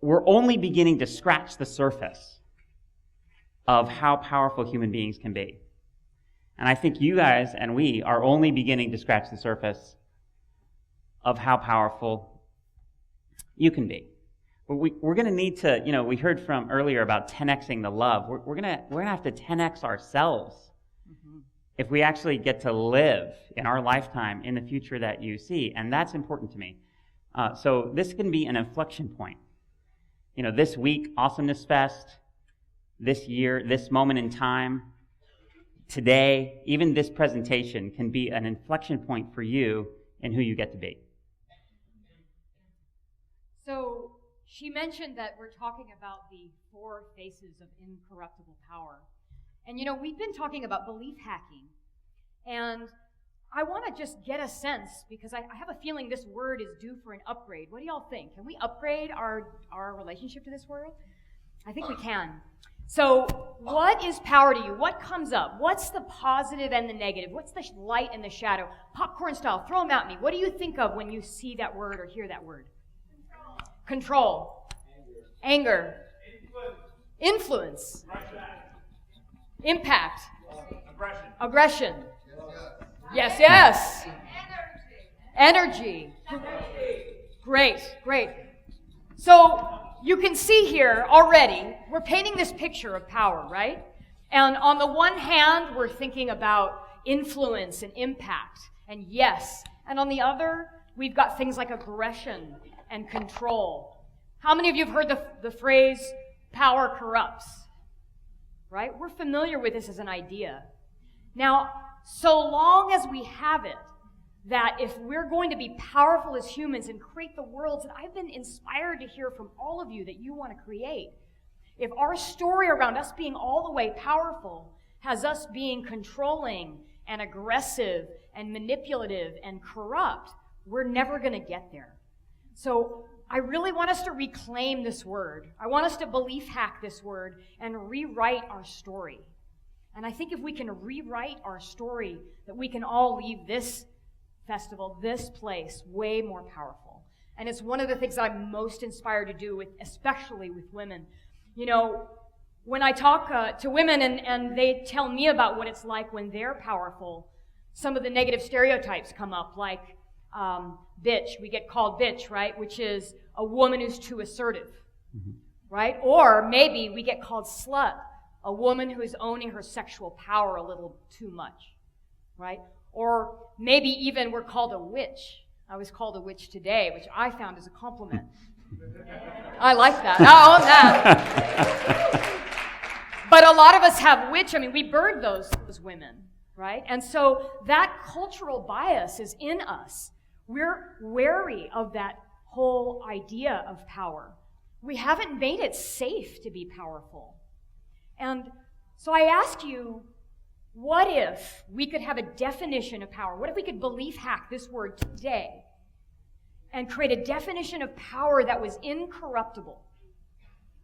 We're only beginning to scratch the surface of how powerful human beings can be. And I think you guys and we are only beginning to scratch the surface of how powerful you can be. We're going to need to, we heard from earlier about 10xing the love. We're going to have to 10x ourselves if we actually get to live in our lifetime in the future that you see. And that's important to me. So this can be an inflection point. This week, Awesomeness Fest, this year, this moment in time, today, even this presentation can be an inflection point for you in who you get to be. So she mentioned that we're talking about the 4 faces of incorruptible power. And we've been talking about belief hacking. And I want to just get a sense, because I have a feeling this word is due for an upgrade. What do y'all think? Can we upgrade our relationship to this word? I think we can. So what is power to you? What comes up? What's the positive and the negative? What's the light and the shadow? Popcorn style, throw them at me. What do you think of when you see that word or hear that word? Control. Anger. Influence. Impact. Aggression. Yes. Energy. Great. So you can see here already, we're painting this picture of power, right? And on the one hand, we're thinking about influence and impact, and yes. And on the other, we've got things like aggression and control. How many of you have heard the phrase, power corrupts? Right? We're familiar with this as an idea. Now, so long as we have it, that if we're going to be powerful as humans and create the worlds that I've been inspired to hear from all of you that you want to create, if our story around us being all the way powerful has us being controlling and aggressive and manipulative and corrupt, we're never going to get there. So I really want us to reclaim this word. I want us to belief hack this word and rewrite our story. And I think if we can rewrite our story, that we can all leave this festival, this place, way more powerful. And it's one of the things that I'm most inspired to do, especially with women. When I talk to women and they tell me about what it's like when they're powerful, some of the negative stereotypes come up, like bitch. We get called bitch, right? Which is a woman who's too assertive, right? Or maybe we get called slut, a woman who is owning her sexual power a little too much, right? Or maybe even we're called a witch. I was called a witch today, which I found as a compliment. I like that. I own that. But a lot of us have witch. We bird those women, right? And so that cultural bias is in us. We're wary of that whole idea of power. We haven't made it safe to be powerful. And so I ask you, what if we could have a definition of power? What if we could belief hack this word today and create a definition of power that was incorruptible?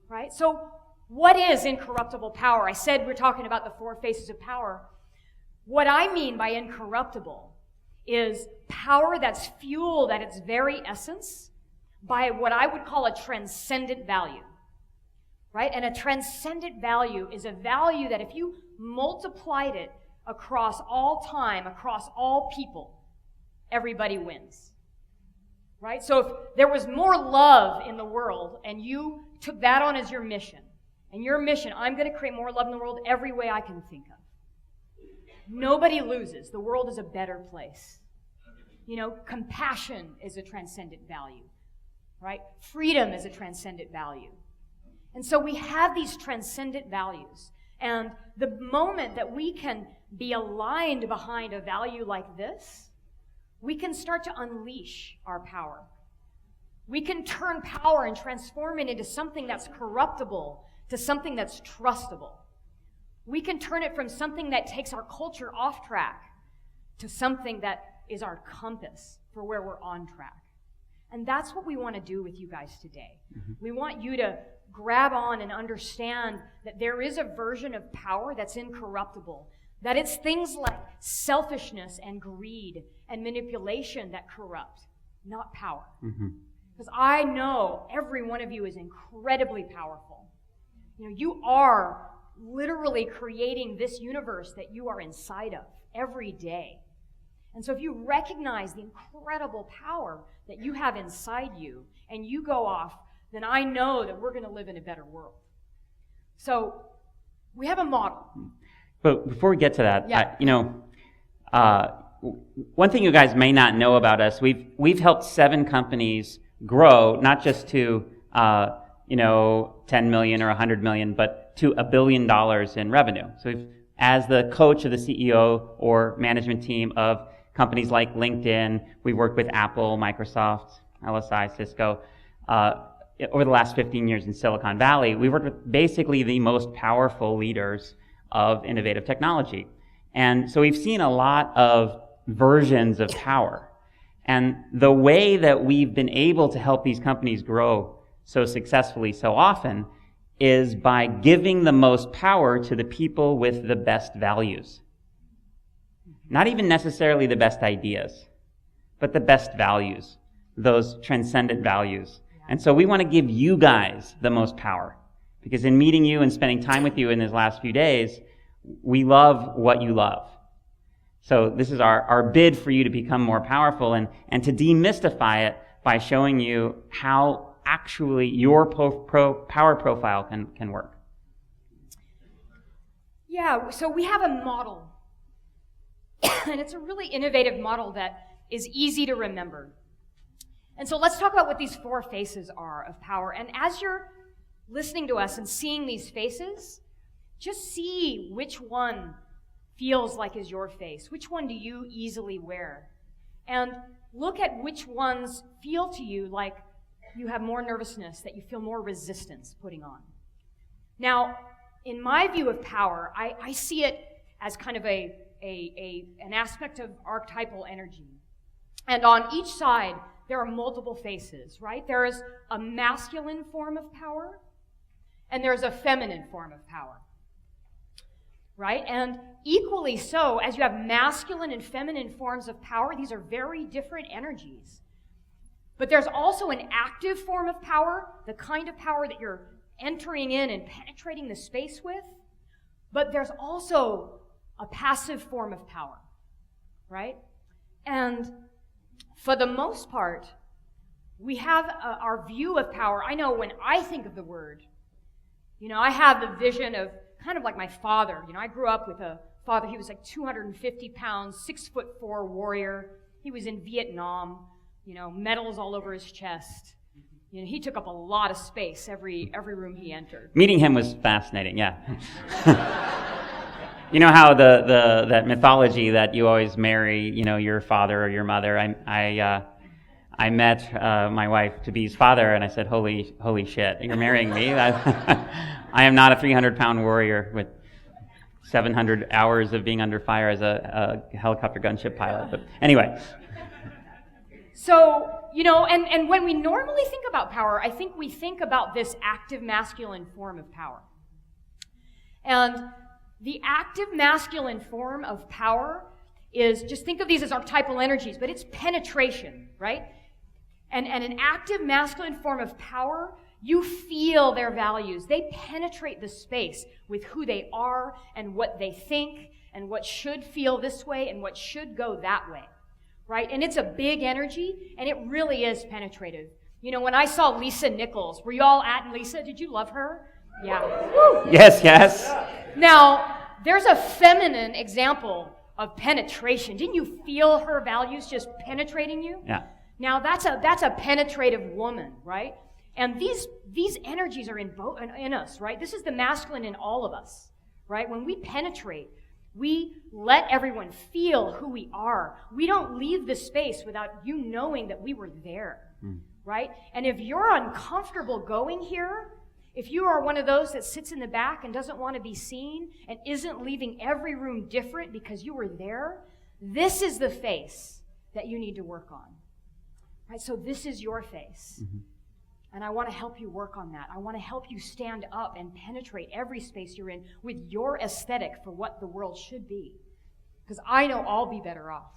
Right? So what is incorruptible power? I said we're talking about the 4 faces of power. What I mean by incorruptible is power that's fueled at its very essence by what I would call a transcendent value. Right? And a transcendent value is a value that if you multiplied it across all time, across all people, everybody wins. Right? So if there was more love in the world and you took that on as your mission, and your mission, I'm going to create more love in the world every way I can think of. Nobody loses. The world is a better place. Compassion is a transcendent value. Right? Freedom is a transcendent value. And so we have these transcendent values. And the moment that we can be aligned behind a value like this, we can start to unleash our power. We can turn power and transform it into something that's corruptible to something that's trustable. We can turn it from something that takes our culture off track to something that is our compass for where we're on track. And that's what we want to do with you guys today. We want you to grab on and understand that there is a version of power that's incorruptible, that it's things like selfishness and greed and manipulation that corrupt, not power. Mm-hmm. Because I know every one of you is incredibly powerful. You are literally creating this universe that you are inside of every day. And so if you recognize the incredible power that you have inside you and you go off, then I know that we're going to live in a better world. So we have a model. But before we get to that, Yeah. One thing you guys may not know about us, we've helped 7 companies grow, not just to 10 million or 100 million, but to $1 billion in revenue. So as the coach of the CEO or management team of companies like LinkedIn, we worked with Apple, Microsoft, LSI, Cisco. Over the last 15 years in Silicon Valley, we worked with basically the most powerful leaders of innovative technology. And so we've seen a lot of versions of power. And the way that we've been able to help these companies grow so successfully so often is by giving the most power to the people with the best values. Not even necessarily the best ideas, but the best values, those transcendent values. And so we want to give you guys the most power, because in meeting you and spending time with you in these last few days, we love what you love. So this is our bid for you to become more powerful and to demystify it by showing you how actually your power profile can work. Yeah, so we have a model. And it's a really innovative model that is easy to remember. And so let's talk about what these 4 faces are of power. And as you're listening to us and seeing these faces, just see which one feels like is your face. Which one do you easily wear? And look at which ones feel to you like you have more nervousness, that you feel more resistance putting on. Now, in my view of power, I see it as kind of an aspect of archetypal energy. And on each side, there are multiple faces, right? There is a masculine form of power, and there's a feminine form of power, right? And equally so, as you have masculine and feminine forms of power, these are very different energies. But there's also an active form of power, the kind of power that you're entering in and penetrating the space with. But there's also a passive form of power, right? And for the most part, we have our view of power. I know when I think of the word, I have the vision of kind of like my father. I grew up with a father. He was like 250 pounds, 6'4" warrior. He was in Vietnam, medals all over his chest. He took up a lot of space every room he entered. Meeting him was fascinating, yeah. You know how that mythology that you always marry, your father or your mother. I met my wife to be's father, and I said, "Holy shit! You're marrying me? I am not a 300-pound warrior with 700 hours of being under fire as a helicopter gunship pilot." But anyway. So and when we normally think about power, I think we think about this active masculine form of power, and the active masculine form of power is, just think of these as archetypal energies, but it's penetration, right? And an active masculine form of power, you feel their values. They penetrate the space with who they are and what they think and what should feel this way and what should go that way, right? And it's a big energy, and it really is penetrative. When I saw Lisa Nichols, were you all at Lisa? Did you love her? Yeah. Woo. Yes. Now, there's a feminine example of penetration. Didn't you feel her values just penetrating you? Yeah. Now, that's a penetrative woman, right? And these energies are in us, right? This is the masculine in all of us, right? When we penetrate, we let everyone feel who we are. We don't leave the space without you knowing that we were there, right? And if you're uncomfortable going here, if you are one of those that sits in the back and doesn't want to be seen and isn't leaving every room different because you were there, this is the face that you need to work on, right? So this is your face. Mm-hmm. And I want to help you work on that. I want to help you stand up and penetrate every space you're in with your aesthetic for what the world should be. because I know I'll be better off.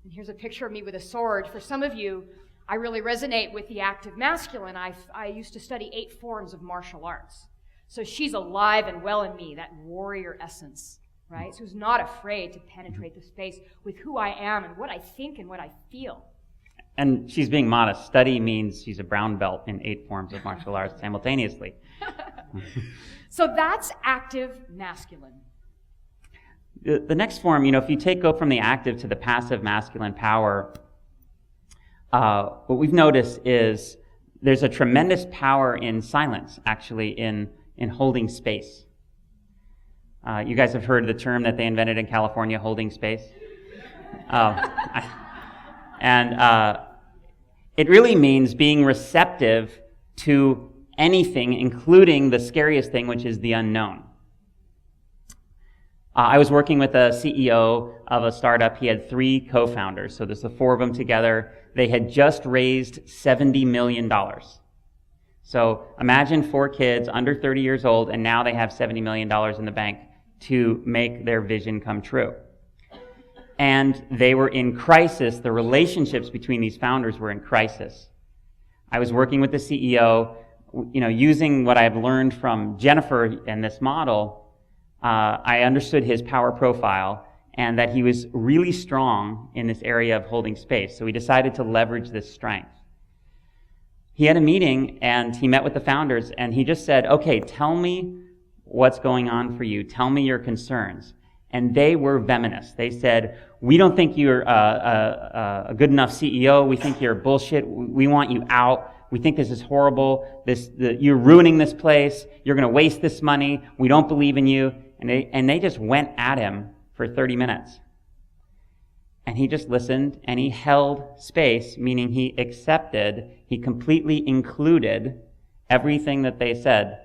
And here's a picture of me with a sword. For some of you, I really resonate with the active masculine. I used to study 8 forms of martial arts. So she's alive and well in me, that warrior essence, right? So who's not afraid to penetrate the space with who I am and what I think and what I feel. And she's being modest. Study means she's a brown belt in 8 forms of martial arts simultaneously. So that's active masculine. The next form, if you go from the active to the passive masculine power, what we've noticed is there's a tremendous power in silence, actually, in holding space. You guys have heard the term that they invented in California, holding space? It really means being receptive to anything, including the scariest thing, which is the unknown. I was working with a CEO of a startup. He had 3 co-founders, so there's the 4 of them together. They had just raised $70 million. So imagine 4 kids under 30 years old, and now they have $70 million in the bank to make their vision come true. And they were in crisis. The relationships between these founders were in crisis. I was working with the CEO, using what I've learned from Jennifer and this model. I understood his power profile and that he was really strong in this area of holding space. So we decided to leverage this strength. He had a meeting and he met with the founders and he just said, okay, tell me what's going on for you. Tell me your concerns. And they were venomous. They said, we don't think you're a good enough CEO. We think you're bullshit. We want you out. We think this is horrible. You're ruining this place. You're going to waste this money. We don't believe in you. And they just went at him for 30 minutes. And he just listened and he held space, meaning he accepted, he completely included everything that they said,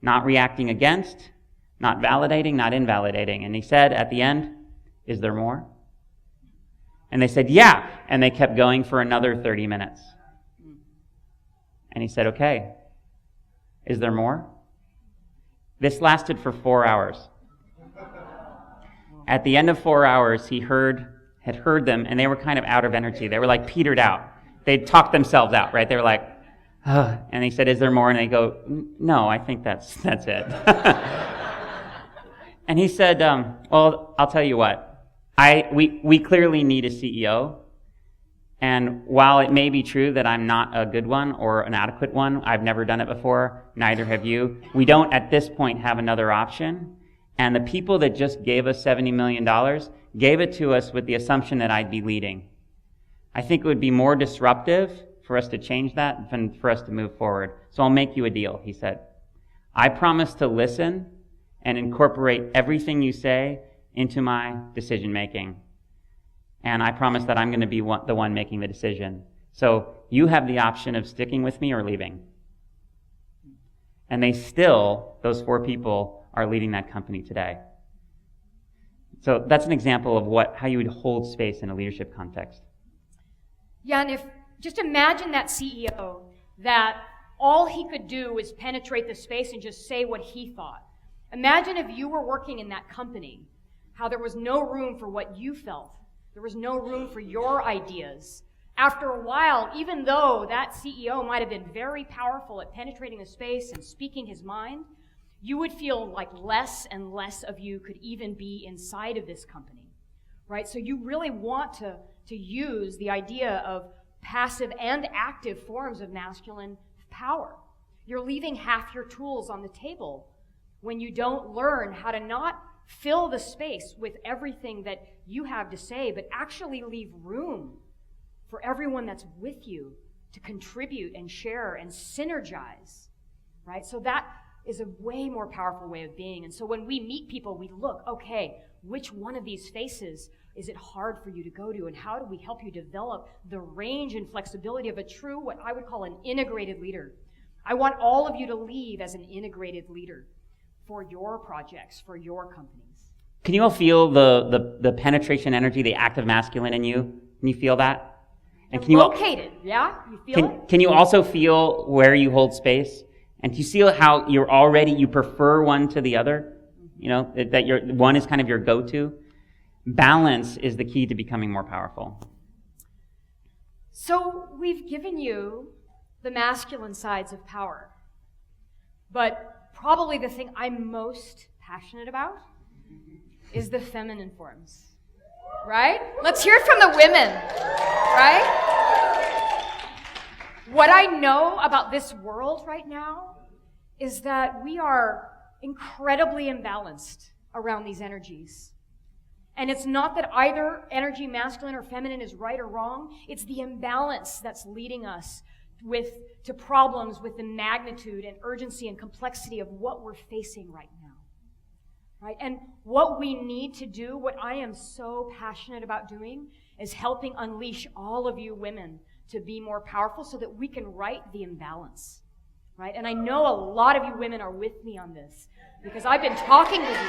not reacting against, not validating, not invalidating. And he said at the end, is there more? And they said, yeah. And they kept going for another 30 minutes. And he said, okay, is there more? This lasted for 4 hours. At the end of 4 hours, he had heard them, and they were kind of out of energy. They were like petered out. They'd talked themselves out, right? They were like, ugh. And he said, is there more? And they go, no, I think that's it. And he said, well, I'll tell you what. We clearly need a CEO. And while it may be true that I'm not a good one or an adequate one, I've never done it before, neither have you, we don't at this point have another option. And the people that just gave us $70 million gave it to us with the assumption that I'd be leading. I think it would be more disruptive for us to change that than for us to move forward. So I'll make you a deal, he said. I promise to listen and incorporate everything you say into my decision making. And I promise that I'm going to be the one making the decision. So you have the option of sticking with me or leaving. And those 4 people are leading that company today. So that's an example of how you would hold space in a leadership context. Yeah, and just imagine that CEO that all he could do was penetrate the space and just say what he thought. Imagine if you were working in that company, how there was no room for what you felt. There was no room for your ideas. After a while, even though that CEO might have been very powerful at penetrating the space and speaking his mind, you would feel like less and less of you could even be inside of this company, right? So you really want to use the idea of passive and active forms of masculine power. You're leaving half your tools on the table when you don't learn how to not fill the space with everything that you have to say, but actually leave room for everyone that's with you to contribute and share and synergize, right? So that is a way more powerful way of being. And so when we meet people, we look, okay, which one of these faces is it hard for you to go to? And how do we help you develop the range and flexibility of a true, what I would call an integrated leader? I want all of you to leave as an integrated leader for your projects, for your companies. Can you all feel the penetration energy, the active masculine in you? Can you feel that? And can you located, yeah? You feel it? Can you also feel where you hold space? And do you see how you prefer one to the other? You know, that one is kind of your go-to? balance is the key to becoming more powerful. So we've given you the masculine sides of power, but probably the thing I'm most passionate about is the feminine forms, right? Let's hear it from the women, right? What I know about this world right now is that we are incredibly imbalanced around these energies. And it's not that either energy, masculine or feminine, is right or wrong. It's the imbalance that's leading us to problems with the magnitude and urgency and complexity of what we're facing right now. Right? And what we need to do, what I am so passionate about doing, is helping unleash all of you women to be more powerful so that we can right the imbalance. Right? And I know a lot of you women are with me on this because I've been talking with you.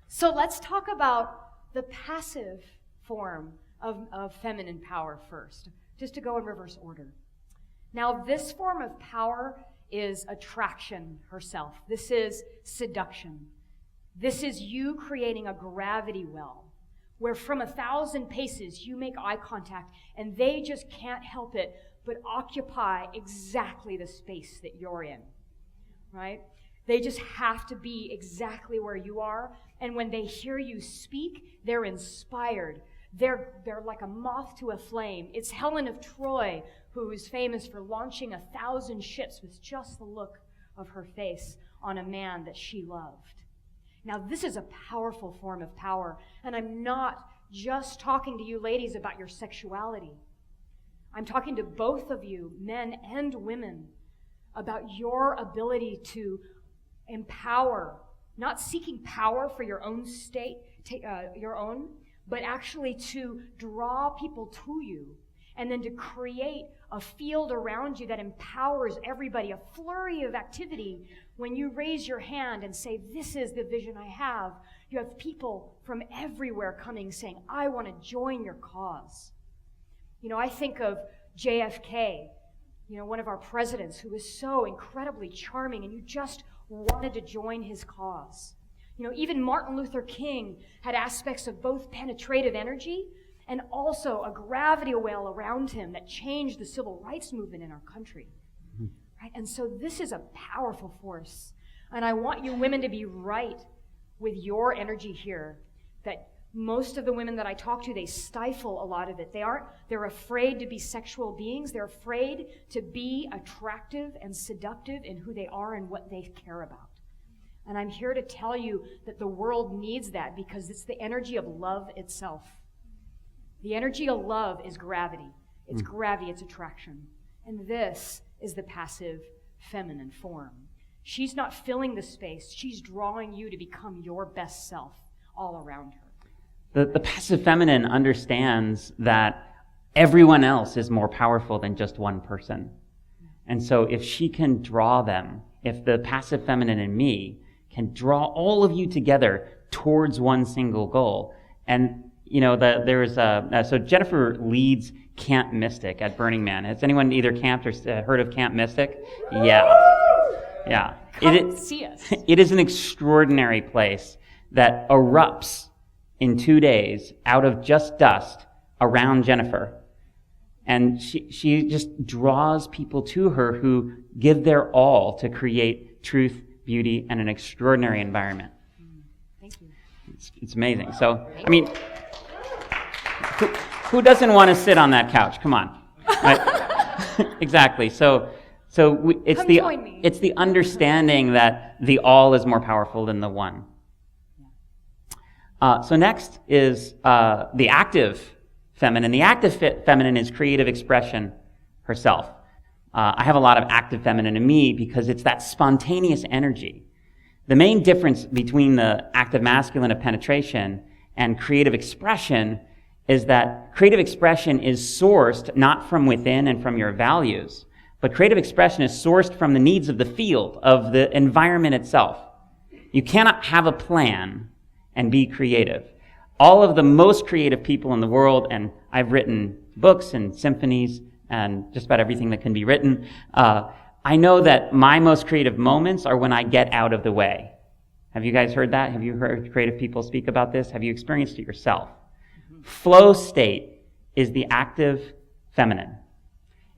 So let's talk about the passive form of feminine power first, just to go in reverse order. Now, this form of power is attraction herself. This is seduction. This is you creating a gravity well, where from 1,000 paces you make eye contact and they just can't help it but occupy exactly the space that you're in, right? They just have to be exactly where you are. And when they hear you speak, they're inspired. They're like a moth to a flame. It's Helen of Troy who is famous for launching 1,000 ships with just the look of her face on a man that she loved. Now, this is a powerful form of power. And I'm not just talking to you ladies about your sexuality. I'm talking to both of you, men and women, about your ability to empower, not seeking power for your own state, but actually to draw people to you and then to create a field around you that empowers everybody, a flurry of activity. When you raise your hand and say, this is the vision I have, you have people from everywhere coming saying, I want to join your cause. You know, I think of JFK, one of our presidents who was so incredibly charming and you just wanted to join his cause. Even Martin Luther King had aspects of both penetrative energy and also a gravity well around him that changed the civil rights movement in our country. Mm-hmm. Right? And so this is a powerful force. And I want you women to be right with your energy here, that most of the women that I talk to, they stifle a lot of it. They're afraid to be sexual beings. They're afraid to be attractive and seductive in who they are and what they care about. And I'm here to tell you that the world needs that because it's the energy of love itself. The energy of love is gravity. It's gravity, it's attraction. And this is the passive feminine form. She's not filling the space. She's drawing you to become your best self all around her. The passive feminine understands that everyone else is more powerful than just one person. And so if she can draw them, if the passive feminine in me can draw all of you together towards one single goal. And, so Jennifer leads Camp Mystic at Burning Man. Has anyone either camped or heard of Camp Mystic? Yeah. Come see us. It is an extraordinary place that erupts in 2 days out of just dust around Jennifer. And she just draws people to her who give their all to create truth, beauty, and an extraordinary environment. Thank you. It's amazing. So, I mean, who doesn't want to sit on that couch? Come on. Right? Exactly. It's the understanding that the all is more powerful than the one. So next is the active feminine. The active feminine is creative expression herself. I have a lot of active feminine in me because it's that spontaneous energy. The main difference between the active masculine of penetration and creative expression is that creative expression is sourced not from within and from your values, but creative expression is sourced from the needs of the field, of the environment itself. You cannot have a plan and be creative. All of the most creative people in the world, and I've written books and symphonies and just about everything that can be written, I know that my most creative moments are when I get out of the way. Have you guys heard that? Have you heard creative people speak about this? Have you experienced it yourself? Flow state is the active feminine.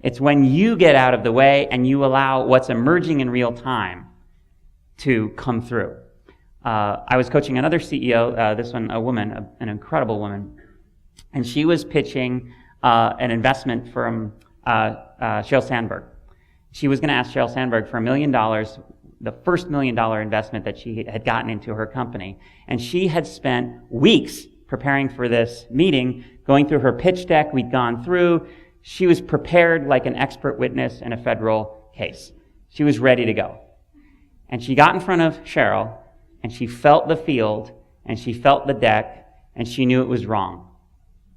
It's when you get out of the way and you allow what's emerging in real time to come through. I was coaching another CEO, this one a woman, an incredible woman, and she was pitching an investment from Sheryl Sandberg. She was going to ask Sheryl Sandberg for $1 million, the first $1 million investment that she had gotten into her company. And she had spent weeks preparing for this meeting, going through her pitch deck we'd gone through. She was prepared like an expert witness in a federal case. She was ready to go. And she got in front of Sheryl, and she felt the field, and she felt the deck, and she knew it was wrong.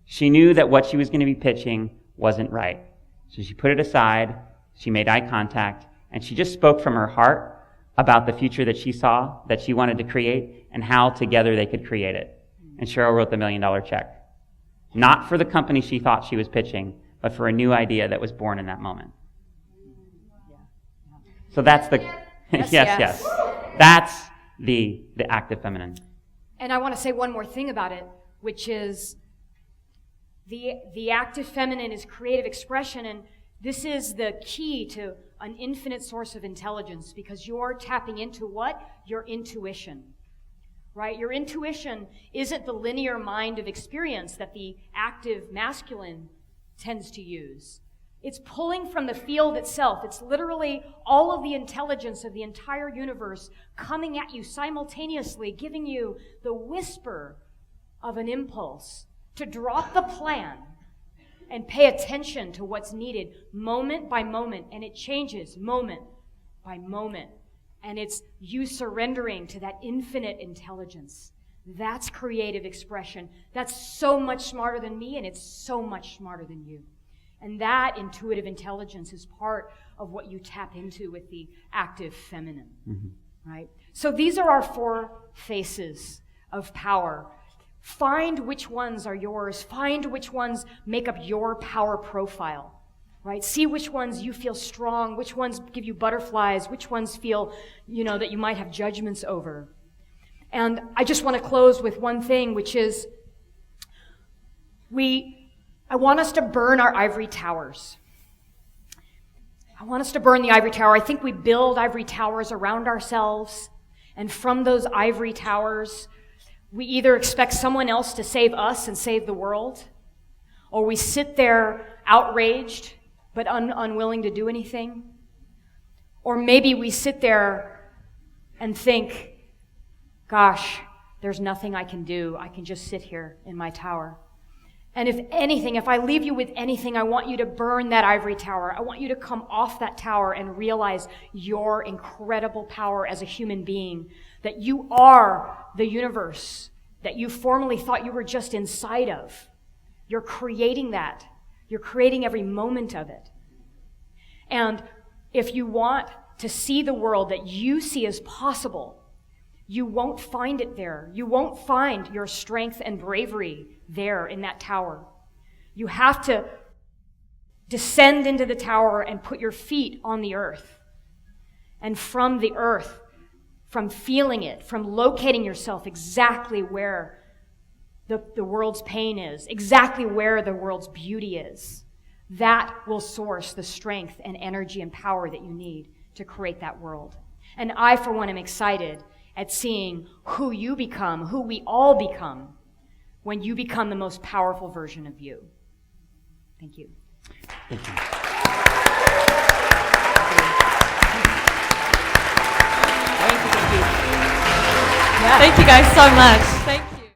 She knew that what she was going to be pitching wasn't right. So she put it aside, she made eye contact, and she just spoke from her heart about the future that she saw, that she wanted to create, and how together they could create it. And Sheryl wrote the $1 million check. Not for the company she thought she was pitching, but for a new idea that was born in that moment. So that's the... yes. That's the active feminine. And I want to say one more thing about it, which is the active feminine is creative expression, and this is the key to an infinite source of intelligence, because you're tapping into what? Your intuition, right? Your intuition isn't the linear mind of experience that the active masculine tends to use. It's pulling from the field itself. It's literally all of the intelligence of the entire universe coming at you simultaneously, giving you the whisper of an impulse to drop the plan and pay attention to what's needed moment by moment. And it changes moment by moment. And it's you surrendering to that infinite intelligence. That's creative expression. That's so much smarter than me, and it's so much smarter than you. And that intuitive intelligence is part of what you tap into with the active feminine, right? So these are our 4 faces of power. Find which ones are yours. Find which ones make up your power profile, right? See which ones you feel strong, which ones give you butterflies, which ones feel, that you might have judgments over. And I just want to close with one thing, which is I want us to burn our ivory towers. I want us to burn the ivory tower. I think we build ivory towers around ourselves, and from those ivory towers, we either expect someone else to save us and save the world, or we sit there outraged but unwilling to do anything. Or maybe we sit there and think, gosh, there's nothing I can do. I can just sit here in my tower. And if I leave you with anything, I want you to burn that ivory tower. I want you to come off that tower and realize your incredible power as a human being, that you are the universe that you formerly thought you were just inside of. You're creating that. You're creating every moment of it. And if you want to see the world that you see as possible, you won't find it there. You won't find your strength and bravery there in that tower. You have to descend into the tower and put your feet on the earth. And from the earth, from feeling it, from locating yourself exactly where the world's pain is, exactly where the world's beauty is, that will source the strength and energy and power that you need to create that world. And I, for one, am excited at seeing who you become, who we all become, when you become the most powerful version of you. Thank you. Thank you. Thank you guys so much. Thank you.